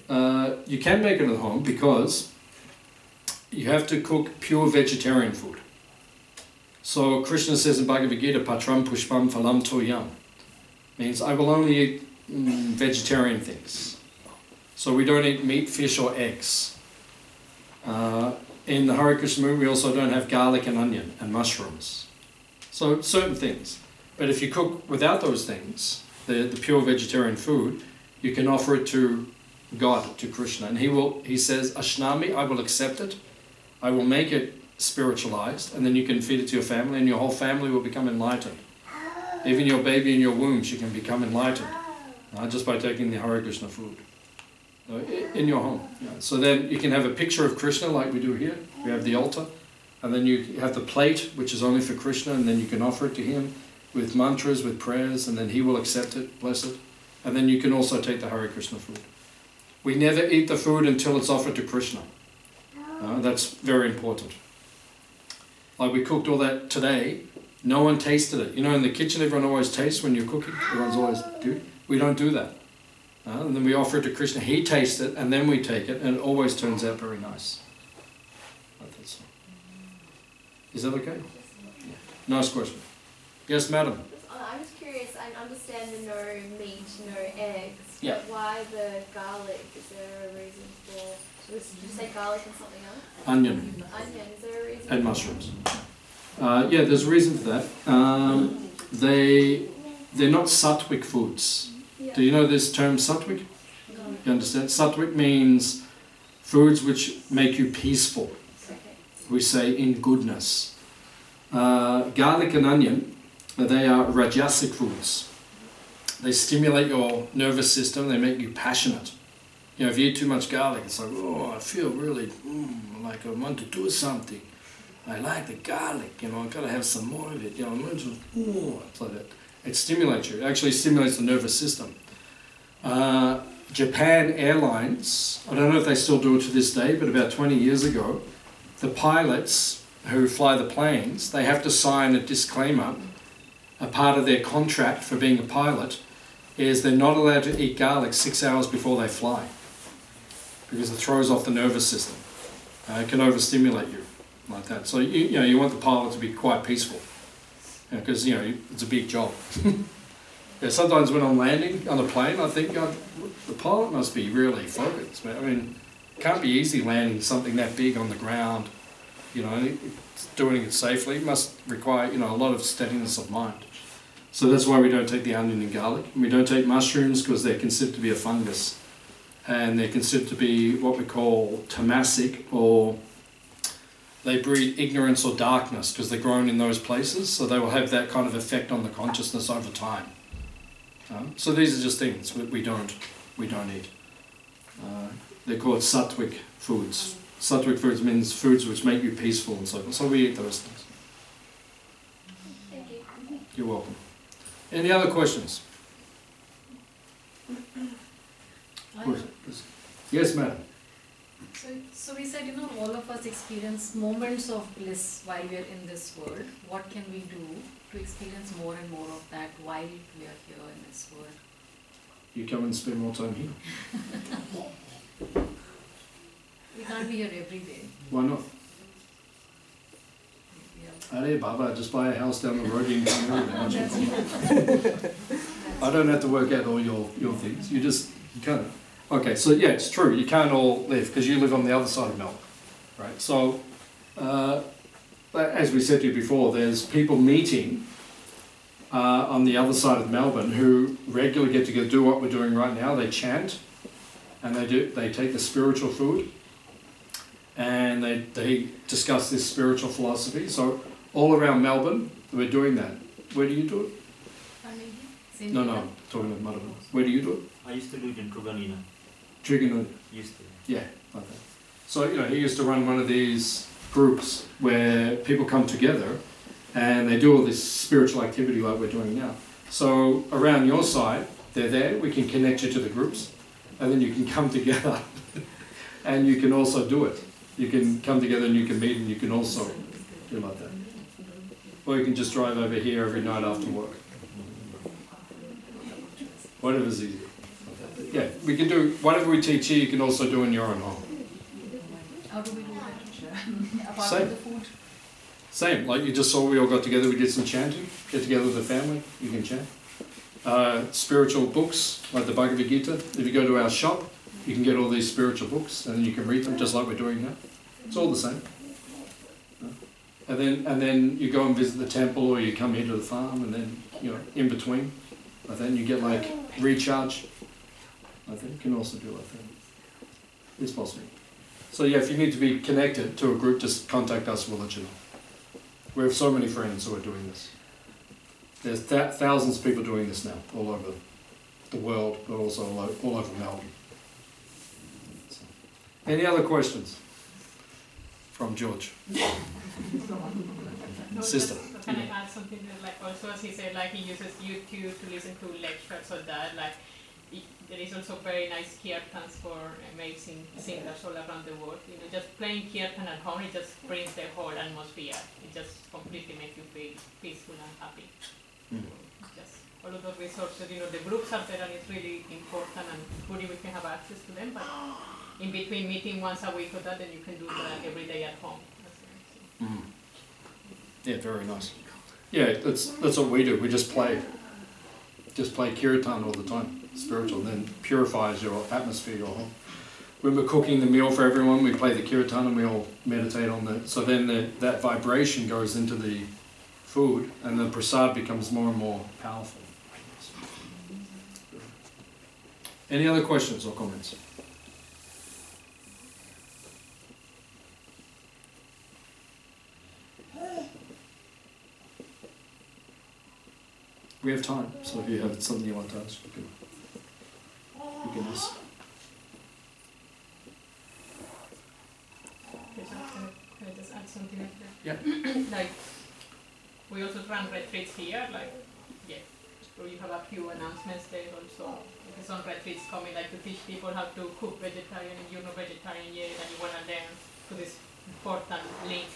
You can make it at home because you have to cook pure vegetarian food. So Krishna says in Bhagavad Gita, Patram Pushpam Phalam Toyam. Means I will only eat vegetarian things. So we don't eat meat, fish or eggs. In the Hare Krishna movement we also don't have garlic and onion and mushrooms. So certain things. But if you cook without those things, the pure vegetarian food, you can offer it to God, to Krishna. And he says, Ashnami, I will accept it. I will make it spiritualized, and then you can feed it to your family, and your whole family will become enlightened. Even your baby in your womb, she can become enlightened just by taking the Hare Krishna food in your home. Yeah. So then you can have a picture of Krishna like we do here. We have the altar, and then you have the plate, which is only for Krishna, and then you can offer it to him with mantras, with prayers, and then he will accept it, bless it. And then you can also take the Hare Krishna food. We never eat the food until it's offered to Krishna. That's very important. Like we cooked all that today, no one tasted it. You know, in the kitchen everyone always tastes when you're cooking. Everyone's always, dude, we don't do that. And then we offer it to Krishna, he tastes it, and then we take it, and it always turns out very nice. Is that okay? Nice question. Yes, madam. I'm just curious, I understand the no meat, no eggs, Yeah. but why the garlic? Is there a reason for, did you say garlic and something else? Onion Onion, is there a reason? and mushrooms. Yeah, there's a reason for that. They're not sattvic foods. Yeah. Do you know this term sattvic? You understand? Sattvic means foods which make you peaceful. Okay. We say in goodness. Garlic and onion, they are rajasic foods. They stimulate your nervous system, they make you passionate. You know, if you eat too much garlic, it's like, oh, I feel really, like I want to do something. I like the garlic, you know, I've got to have some more of it, you know, it's like that. It stimulates you, it actually stimulates the nervous system. Japan Airlines, I don't know if they still do it to this day, but about 20 years ago, the pilots who fly the planes, they have to sign a disclaimer. A part of their contract for being a pilot is they're not allowed to eat garlic 6 hours before they fly because it throws off the nervous system. It can overstimulate you like that. So you know you want the pilot to be quite peaceful because you know it's a big job. Yeah, sometimes when I'm landing on a plane, I think God, the pilot must be really focused. I mean, it can't be easy landing something that big on the ground. You know, doing it safely must require, you know, a lot of steadiness of mind. So that's why we don't take the onion and garlic. And we don't take mushrooms because they're considered to be a fungus. And they're considered to be what we call tamasic, or they breed ignorance or darkness because they're grown in those places. So they will have that kind of effect on the consciousness over time. So these are just things we don't eat. They're called sattvic foods. Sattvic foods means foods which make you peaceful and so forth. So we eat those things. Thank you. You're welcome. Any other questions? Yes, madam. So we said, you know, all of us experience moments of bliss while we are in this world. What can we do to experience more and more of that while we are here in this world? You come and spend more time here. We can't be here every day. Why not? Yeah. Hare Baba, just buy a house down the road in I don't have to work out all your things. You can't. Okay, so yeah, it's true. You can't all live because you live on the other side of Melbourne, right? So, as we said to you before, there's people meeting on the other side of Melbourne who regularly get together, do what we're doing right now. They chant, and they take the spiritual food, and they discuss this spiritual philosophy. So all around Melbourne, we're doing that. Where do you do it? No, I'm talking about Madhava. Where do you do it? I used to do it in Truganina. Triganuna. Used to. Yeah, like that. So, you know, he used to run one of these groups where people come together and they do all this spiritual activity like we're doing now. So around your side, they're there, we can connect you to the groups, and then you can come together and you can also do it. You can come together and you can meet and you can also do like that. Or you can just drive over here every night after work. Whatever's easier. Yeah, we can do whatever we teach here, you can also do in your own home. How do we do that? Apart Same. from the food? Same, like you just saw we all got together, we did some chanting, get together with the family, you can chant. Spiritual books, like the Bhagavad Gita, if you go to our shop, you can get all these spiritual books and then you can read them just like we're doing now. It's all the same. And then you go and visit the temple or you come here to the farm and then, you know, in between. And then you get like recharge. I think you can also do like that. It's possible. So yeah, if you need to be connected to a group, just contact us, we'll let you know. We have so many friends who are doing this. There's thousands of people doing this now, all over the world, but also all over Melbourne. So. Any other questions? From George. No, Sister. just can I add something to, like, also as he said, like he uses YouTube to listen to lectures or that, like there is also very nice kirtans for amazing singers all around the world. You know, just playing kirtan at home, it just brings the whole atmosphere. It just completely makes you feel peaceful and happy. Just all of those resources, you know, the groups are there and it's really important and good if we can have access to them, but in between meeting once a week or that, then you can do that every day at home. Yeah, very nice. Yeah, that's what we do. We just play kirtan all the time, spiritual, and then purifies your atmosphere, your home. When we're cooking the meal for everyone, we play the kirtan and we all meditate on that. So then that vibration goes into the food, and the prasad becomes more and more powerful. Any other questions or comments? We have time, so if you have something you want to ask, you can ask. Can I just add something like that? Yeah. Like, we also run retreats here, like, yeah, so you have a few announcements there also. There's some retreats coming, like to teach people how to cook vegetarian, and you're not vegetarian yet, and you want to learn to this important link,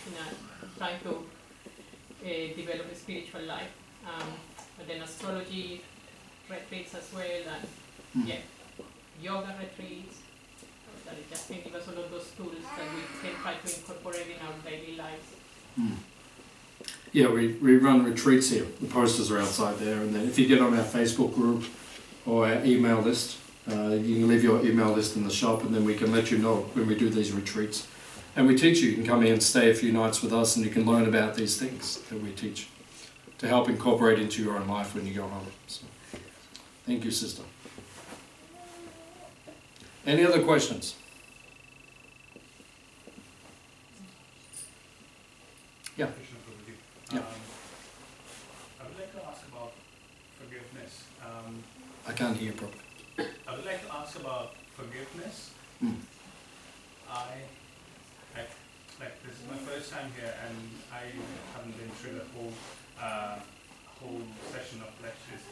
trying to develop a spiritual life. But then astrology retreats as well, and yeah, yoga retreats. That it just can give us all of those tools that we can try to incorporate in our daily lives. Yeah, we run retreats here. The posters are outside there, and then if you get on our Facebook group or our email list, you can leave your email list in the shop, and then we can let you know when we do these retreats. And we teach you. You can come here and stay a few nights with us, and you can learn about these things that we teach to help incorporate into your own life when you go home. So, thank you, sister. Any other questions? Yeah. Yeah. I would like to ask about forgiveness. I can't hear properly. I would like to ask about forgiveness. Like this is my first time here, and I haven't been through the whole session of lectures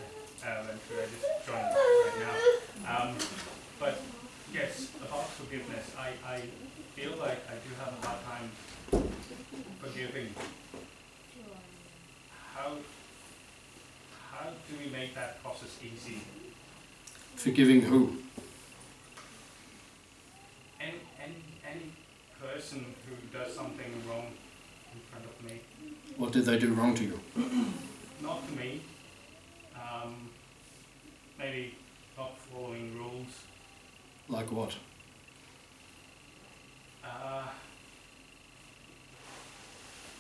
that went through. I just joined right now. But yes, about forgiveness, I feel like I do have a hard time forgiving. How do we make that process easy? Forgiving who? Any person who does something wrong in front of me. What did they do wrong to you? Not to me. Maybe not following rules. Like what?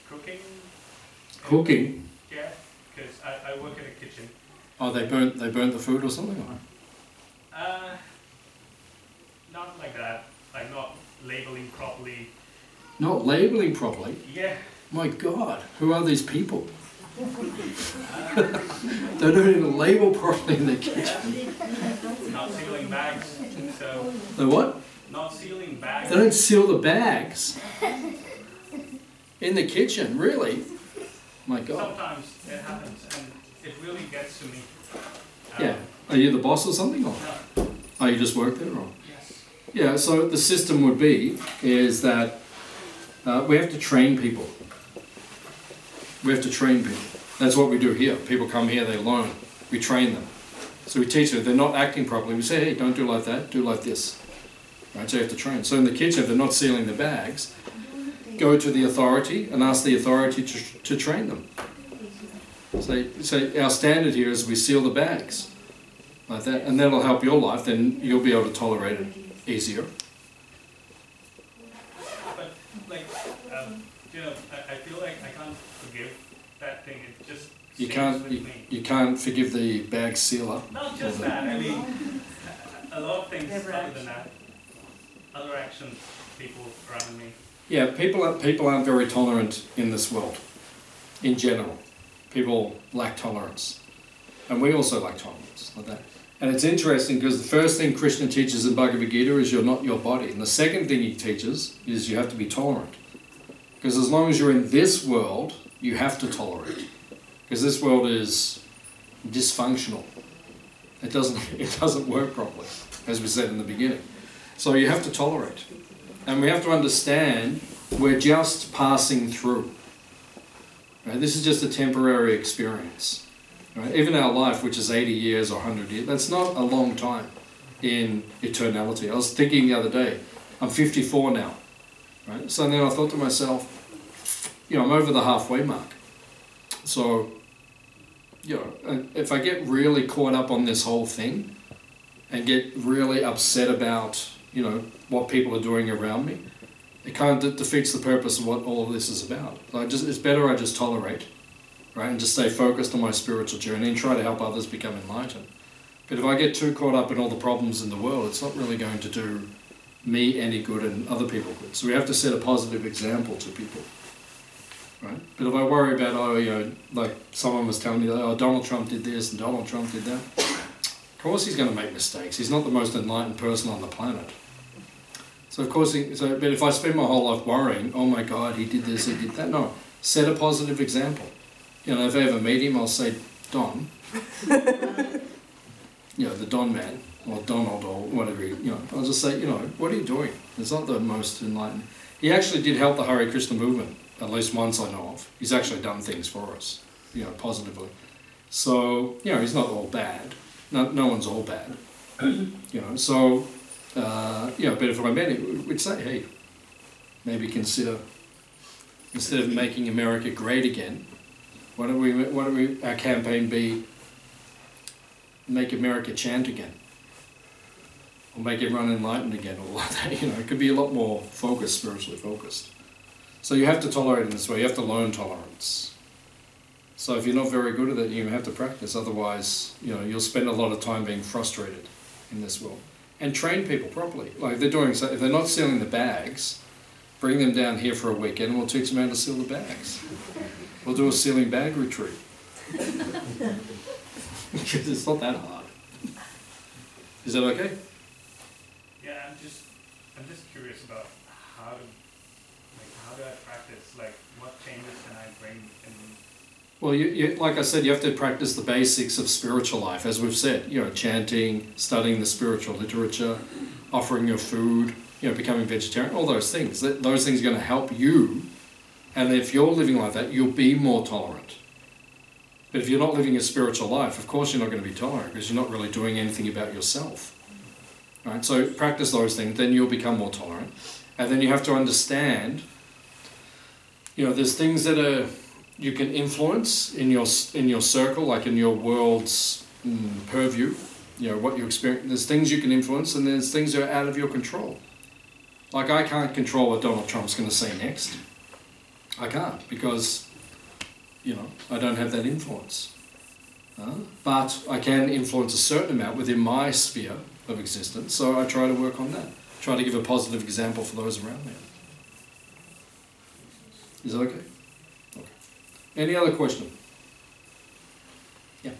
Cooking. Cooking? Yeah, because I work in a kitchen. Oh, they burnt the food or something? Not like that. Like not labeling properly. Not labeling properly? Yeah. My God, who are these people? They don't even label properly in the kitchen. Not sealing bags. So. The what? Not sealing bags. They don't seal the bags in the kitchen, really? My God. Sometimes it happens, and it really gets to me. Yeah. Are you the boss or something? Or? No. Oh, you just work there? Or? Yes. Yeah, so the system would be, is that we have to train people. We have to train people. That's what we do here. People come here, they learn. We train them. So we teach them. If they're not acting properly, we say, hey, don't do like that, do like this. Right, so you have to train. So in the kitchen, if they're not sealing the bags, go to the authority and ask the authority to train them. So our standard here is we seal the bags. Like that, and that'll help your life, then you'll be able to tolerate it easier. But, like, I feel like I can't forgive that thing. It just You stays with me. you can't forgive the bag sealer. Not just that. I mean, a lot of things other than that. Other actions, people around me. Yeah, people aren't very tolerant in this world. In general, people lack tolerance, and we also lack tolerance like that. And it's interesting because the first thing Krishna teaches in Bhagavad Gita is you're not your body. And the second thing he teaches is you have to be tolerant. Because as long as you're in this world, you have to tolerate. Because this world is dysfunctional. It doesn't work properly, as we said in the beginning. So you have to tolerate. And we have to understand we're just passing through. Right? This is just a temporary experience. Right? Even our life, which is 80 years or 100 years, that's not a long time in eternality. I was thinking the other day, I'm 54 now. Right? So then I thought to myself, I'm over the halfway mark. So, you know, if I get really caught up on this whole thing and get really upset about, you know, what people are doing around me, it kind of defeats the purpose of what all of this is about. It's better I just tolerate, right, and just stay focused on my spiritual journey and try to help others become enlightened. But if I get too caught up in all the problems in the world, it's not really going to do me any good and other people good. So we have to set a positive example to people, right? But if I worry about, oh, you know, like someone was telling me, oh, Donald Trump did this and Donald Trump did that, of course he's going to make mistakes. He's not the most enlightened person on the planet. So of course, but if I spend my whole life worrying, oh my God, he did this, he did that, no, set a positive example. You know, if I ever meet him, I'll say, Don, you know, the Don man, or Donald, or whatever, you know, I'll just say, you know, what are you doing? It's not the most enlightened. He actually did help the Hare Krishna movement, at least once I know of. He's actually done things for us, you know, positively. So, you know, he's not all bad. No one's all bad. You know, so, you know, but if I met him, we'd say, hey, maybe consider, instead of making America great again, why don't we our campaign be, make America chant again, or make everyone enlightened again, or like that. You know, it could be a lot more focused, spiritually focused. So you have to tolerate in this way. You have to learn tolerance. So if you're not very good at it, you have to practice. Otherwise, you know, you'll spend a lot of time being frustrated in this world. And train people properly. Like if they're not sealing the bags, bring them down here for a weekend, and we'll teach them how to seal the bags. We'll do a sealing bag retreat. Because it's not that hard. Is that okay? Yeah, I'm just curious about how do I practice? Like, what changes can I bring in? Well, you, like I said, you have to practice the basics of spiritual life, as we've said. You know, chanting, studying the spiritual literature, offering your food, you know, becoming vegetarian, all those things. Those things are going to help you. And if you're living like that, you'll be more tolerant. But if you're not living a spiritual life, of course you're not going to be tolerant, because you're not really doing anything about yourself. Right? So practice those things, then you'll become more tolerant. And then you have to understand, you know, there's things that you can influence in your circle, like in your world's purview, you know, what you experience. There's things you can influence, and there's things that are out of your control. Like I can't control what Donald Trump's going to say next. I can't, because, you know, I don't have that influence. But I can influence a certain amount within my sphere of existence, so I try to work on that. Try to give a positive example for those around me. Is that okay? Okay. Any other question? Yeah.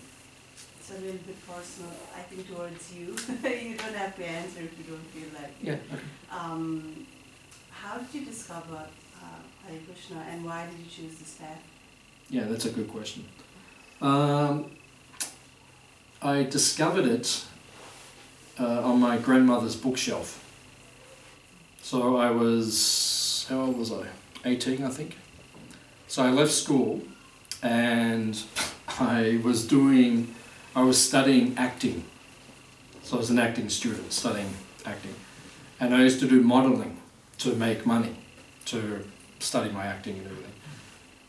It's a little bit personal, I think, towards you. You don't have to answer if you don't feel like it. Yeah. Okay. How did you discover Hare Krishna, and why did you choose this path? Yeah, that's a good question. I discovered it on my grandmother's bookshelf. So I was, how old was I? 18, I think. So I left school and I was studying acting. So I was an acting student studying acting. And I used to do modelling to make money, to study my acting and everything.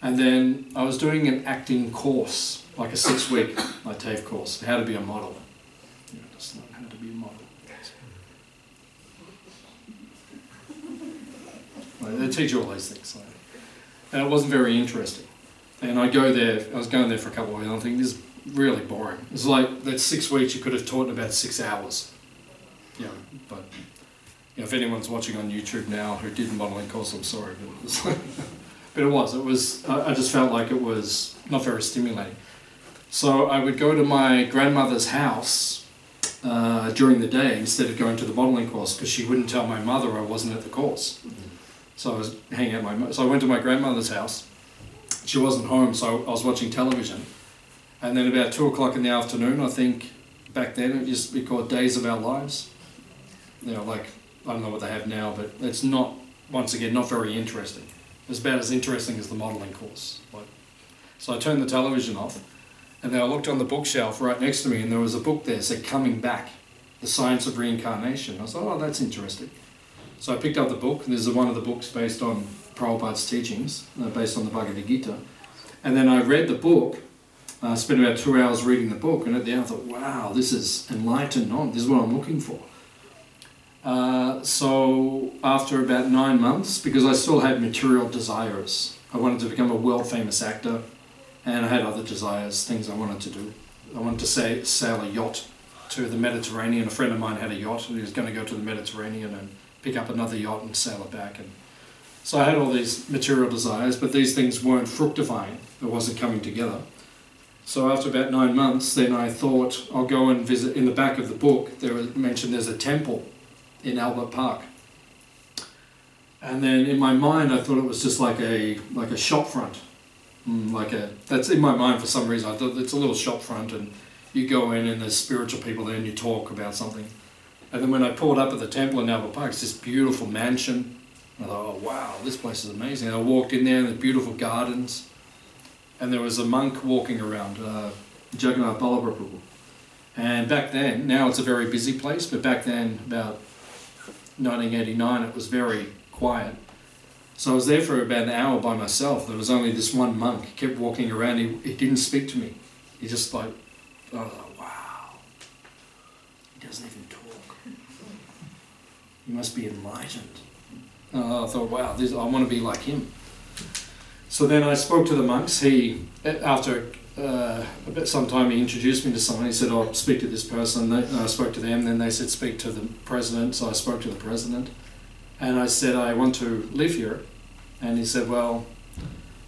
And then I was doing an acting course, like a 6-week TAFE course, how to be a model. You know, just learn how to be a model. They teach you all these things. And it wasn't very interesting. And I was going there for a couple of weeks, and I think this is really boring. It's like that 6 weeks you could have taught in about 6 hours. You know, but you know, if anyone's watching on YouTube now who did the modelling course, I'm sorry, but it was like, but it was, I just felt like it was not very stimulating. So I would go to my grandmother's house during the day instead of going to the modelling course, because she wouldn't tell my mother I wasn't at the course. So I was hanging out so I went to my grandmother's house. She wasn't home, so I was watching television. And then about 2 o'clock in the afternoon, I think back then it used to be called Days of Our Lives. You know, like, I don't know what they have now, but it's not, once again, not very interesting. It's about as interesting as the modelling course. So I turned the television off, and then I looked on the bookshelf right next to me, and there was a book there that said Coming Back, The Science of Reincarnation. I thought, oh, that's interesting. So I picked up the book, and this is one of the books based on Prabhupada's teachings, based on the Bhagavad Gita. And then I read the book. I spent about 2 hours reading the book, and at the end I thought, wow, this is enlightened on. This is what I'm looking for. So after about 9 months, because I still had material desires, I wanted to become a world-famous actor, and I had other desires, things I wanted to do. I wanted to sail a yacht to the Mediterranean. A friend of mine had a yacht, and he was going to go to the Mediterranean and pick up another yacht and sail it back. And so I had all these material desires, but these things weren't fructifying. It wasn't coming together. So after about 9 months, then I thought I'll go and visit. In the back of the book, there was mentioned there's a temple in Albert Park. And then in my mind, I thought it was just like a shop front. That's in my mind for some reason. I thought it's a little shop front, and you go in and there's spiritual people there and you talk about something. And then when I pulled up at the temple in Albert Park, it's this beautiful mansion. I thought, oh wow, this place is amazing. And I walked in there and there's beautiful gardens. And there was a monk walking around, Jagannath Balaprabhu. And back then, now it's a very busy place, but back then, about 1989, it was very quiet. So I was there for about an hour by myself. There was only this one monk. He kept walking around. He didn't speak to me. He just like, oh, wow. He doesn't even talk. He must be enlightened. I thought, wow, I want to be like him. So then I spoke to the monks. After some time, he introduced me to someone. He said, oh, speak to this person. I spoke to them. Then they said, speak to the president. So I spoke to the president. And I said, I want to live here. And he said, well,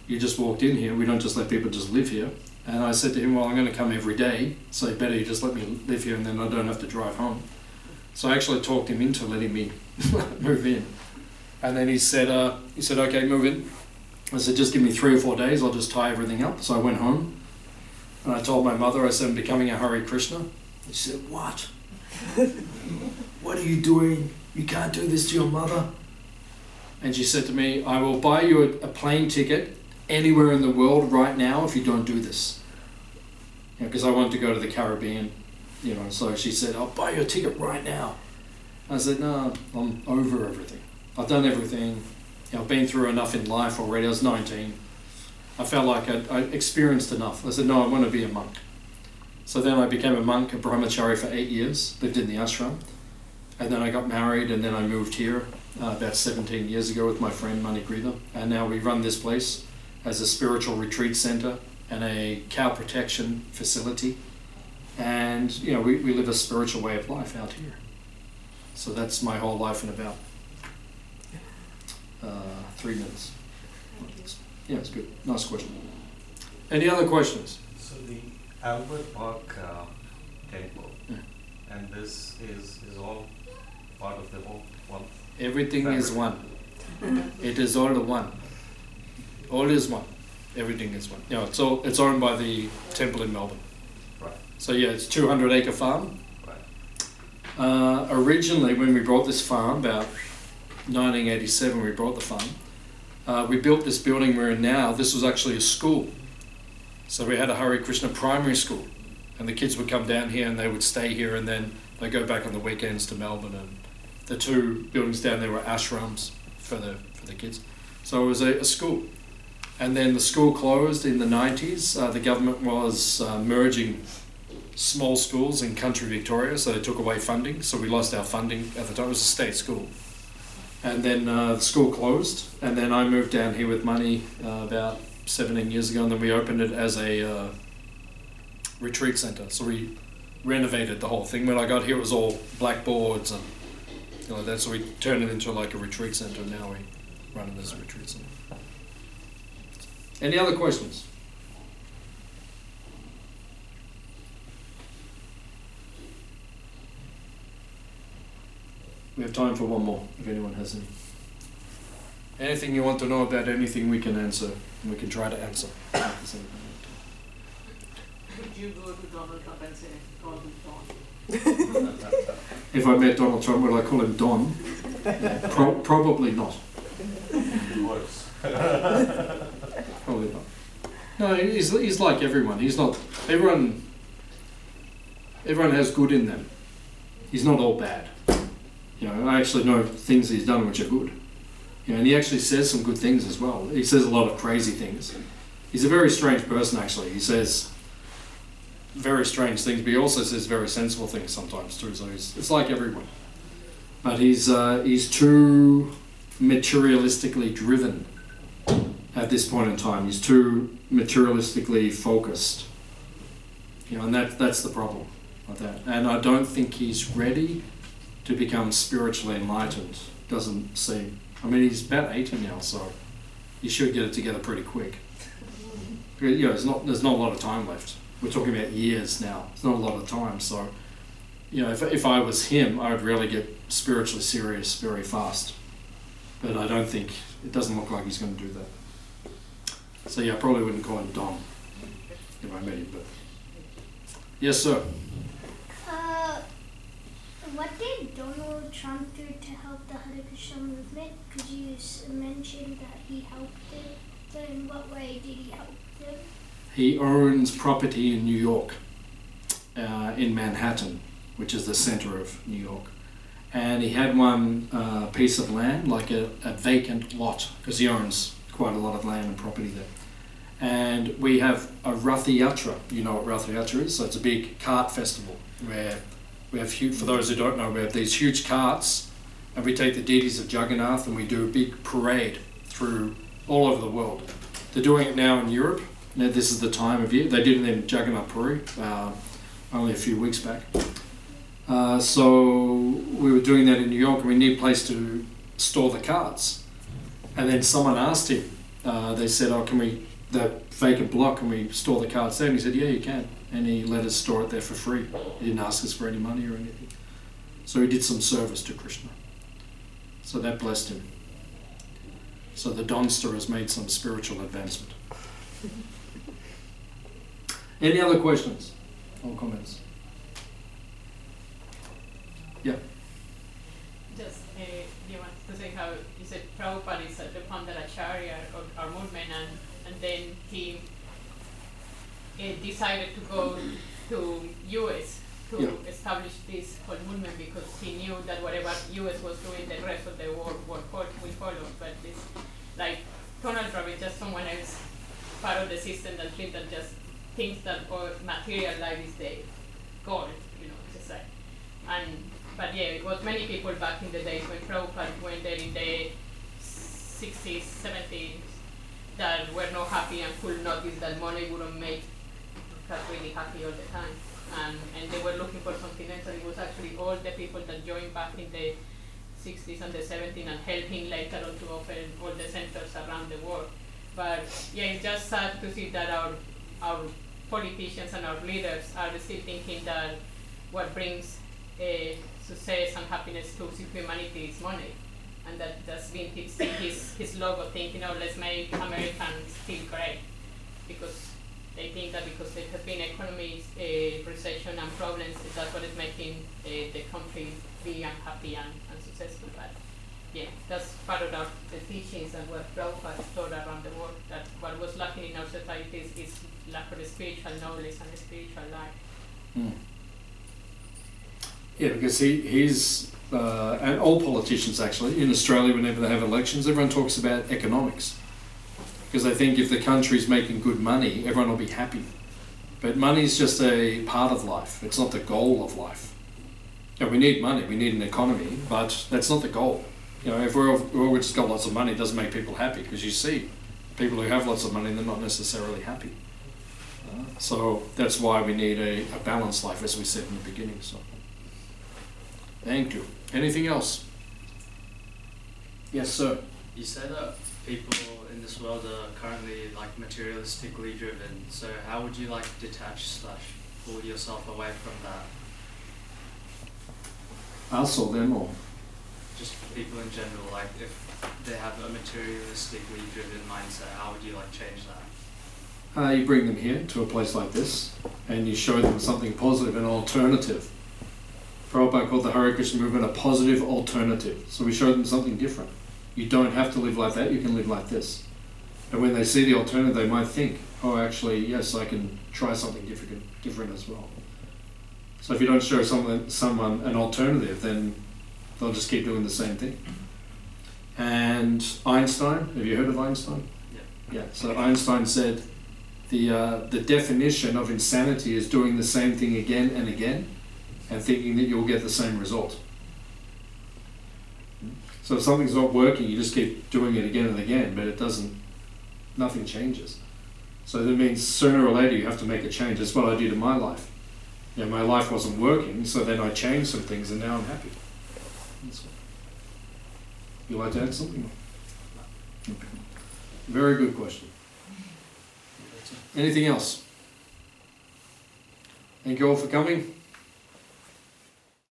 you just walked in here. We don't just let people just live here. And I said to him, well, I'm going to come every day. So better you just let me live here and then I don't have to drive home. So I actually talked him into letting me move in. And then he said, okay, move in. I said, just give me 3 or 4 days. I'll just tie everything up. So I went home. And I told my mother, I said, I'm becoming a Hare Krishna. And she said, what? What are you doing? You can't do this to your mother. And she said to me, I will buy you a plane ticket anywhere in the world right now if you don't do this. Because I want to go to the Caribbean. So she said, I'll buy you a ticket right now. I said, no, I'm over everything. I've done everything. I've been through enough in life already. I was 19. I felt like I experienced enough. I said, no, I want to be a monk. So then I became a monk, a Brahmachari for 8 years, lived in the ashram. And then I got married, and then I moved here about 17 years ago with my friend Manigrida. And now we run this place as a spiritual retreat center and a cow protection facility. And, we live a spiritual way of life out here. So that's my whole life in about 3 minutes. Yeah, it's good. Nice question. Any other questions? So the Albert Park temple, and this is all part of the whole one? Everything is one. It is all one. All is one. Everything is one. It's owned by the temple in Melbourne. Right. So yeah, it's 200-acre farm. Right. Originally, when we bought this farm, about 1987, we bought the farm. We built this building we're in now. This was actually a school. So we had a Hare Krishna primary school, and the kids would come down here and they would stay here, and then they go back on the weekends to Melbourne. And the 2 buildings down there were ashrams for the kids. So it was a school. And then the school closed in the 90s. The government was merging small schools in country Victoria, so they took away funding. So we lost our funding at the time. It was a state school. And then the school closed, and then I moved down here with money about 17 years ago, and then we opened it as a retreat center. So we renovated the whole thing. When I got here, it was all blackboards and like that. So we turned it into like a retreat center, and now we run it as a retreat center. Any other questions? We have time for one more, if anyone has any. Anything you want to know about anything, we can answer, and we can try to answer at the same time. Would you go to Donald Trump and say, call him Don? If I met Donald Trump, would I call him Don? Probably not. Worse. Probably not. No, he's like everyone. He's not, everyone has good in them. He's not all bad. I actually know things he's done which are good. And he actually says some good things as well. He says a lot of crazy things. He's a very strange person, actually. He says very strange things, but he also says very sensible things sometimes too. So it's like everyone. But he's too materialistically driven at this point in time. He's too materialistically focused. You know, and that's the problem with that. And I don't think he's ready to become spiritually enlightened. Doesn't seem. I mean, he's about 80 now, so he should get it together pretty quick. You know, there's not a lot of time left. We're talking about years now. It's not a lot of time. So, you know, if I was him, I would really get spiritually serious very fast. But I don't think, it doesn't look like he's going to do that. So yeah, I probably wouldn't call him Dom if I met him. But yes, sir. What did Donald Trump do to help the Hare Krishna movement? Because you mentioned that he helped it, but in what way did he help it? He owns property in New York, in Manhattan, which is the center of New York. And he had one piece of land, like a vacant lot, because he owns quite a lot of land and property there. And we have a Rath-Yatra. You know what Rath-Yatra is? So it's a big cart festival where we have, for those who don't know, we have these huge carts, and we take the deities of Jagannath and we do a big parade through all over the world. They're doing it now in Europe. Now this is the time of year. They did it in Jagannath Puri only a few weeks back. So we were doing that in New York, and we need a place to store the carts. And then someone asked him, they said, oh, can we, that vacant block, can we store the carts there? And he said, yeah, you can. And he let us store it there for free. He didn't ask us for any money or anything. So he did some service to Krishna. So that blessed him. So the Donster has made some spiritual advancement. Any other questions or comments? Yeah. Just you want to say how you said Prabhupada is the Founder-Acharya of our movement, and then he decided to go to US to establish this whole movement, because he knew that whatever US was doing, the rest of the world will follow. But this, like Donald Trump is just someone else, part of the system that just thinks that all material life is the goal, you know, just like. But yeah, it was many people back in the days when Prabhupada went there in the 60s, 70s, that were not happy and could notice that money wouldn't make us really happy all the time. And they were looking for something else, and it was actually all the people that joined back in the 60s and the 70s and helped him later on to open all the centers around the world. But yeah, it's just sad to see that our politicians and our leaders are still thinking that what brings success and happiness to humanity is money. And that's been his logo, thinking, oh, let's make Americans feel great. Because they think that because there has been economic recession and problems, that's what is making the country be unhappy and successful. But yeah, that's part of the teachings and what Prabhupada taught around the world, that what was lacking in our societies is lack of spiritual knowledge and spiritual life. Mm. Yeah, because he's, and all politicians actually, in Australia, whenever they have elections, everyone talks about economics. Because they think if the country's making good money, everyone will be happy. But money is just a part of life. It's not the goal of life. You know, we need money, we need an economy, but that's not the goal. You know, if we're all just got lots of money, it doesn't make people happy, because you see people who have lots of money, they're not necessarily happy. So that's why we need a balanced life, as we said in the beginning. So, thank you. Anything else? Yes, sir. You said that people in this world are currently like materialistically driven. So how would you like detach / pull yourself away from that? Us or them, or? Just people in general, like if they have a materialistically driven mindset, how would you like change that? You bring them here to a place like this, and you show them something positive, an alternative. Prabhupada called the Hare Krishna movement a positive alternative. So we show them something different. You don't have to live like that, you can live like this. And when they see the alternative, they might think, oh, actually, yes, I can try something different as well. So if you don't show someone an alternative, then they'll just keep doing the same thing. And Einstein, have you heard of Einstein? Yeah. Yeah, so Einstein said, The definition of insanity is doing the same thing again and again and thinking that you'll get the same result. So if something's not working, you just keep doing it again and again, but it doesn't, nothing changes. So that means sooner or later you have to make a change. That's what I did in my life. You know, my life wasn't working, so then I changed some things and now I'm happy. You like to add something? Very good question. Anything else? Thank you all for coming.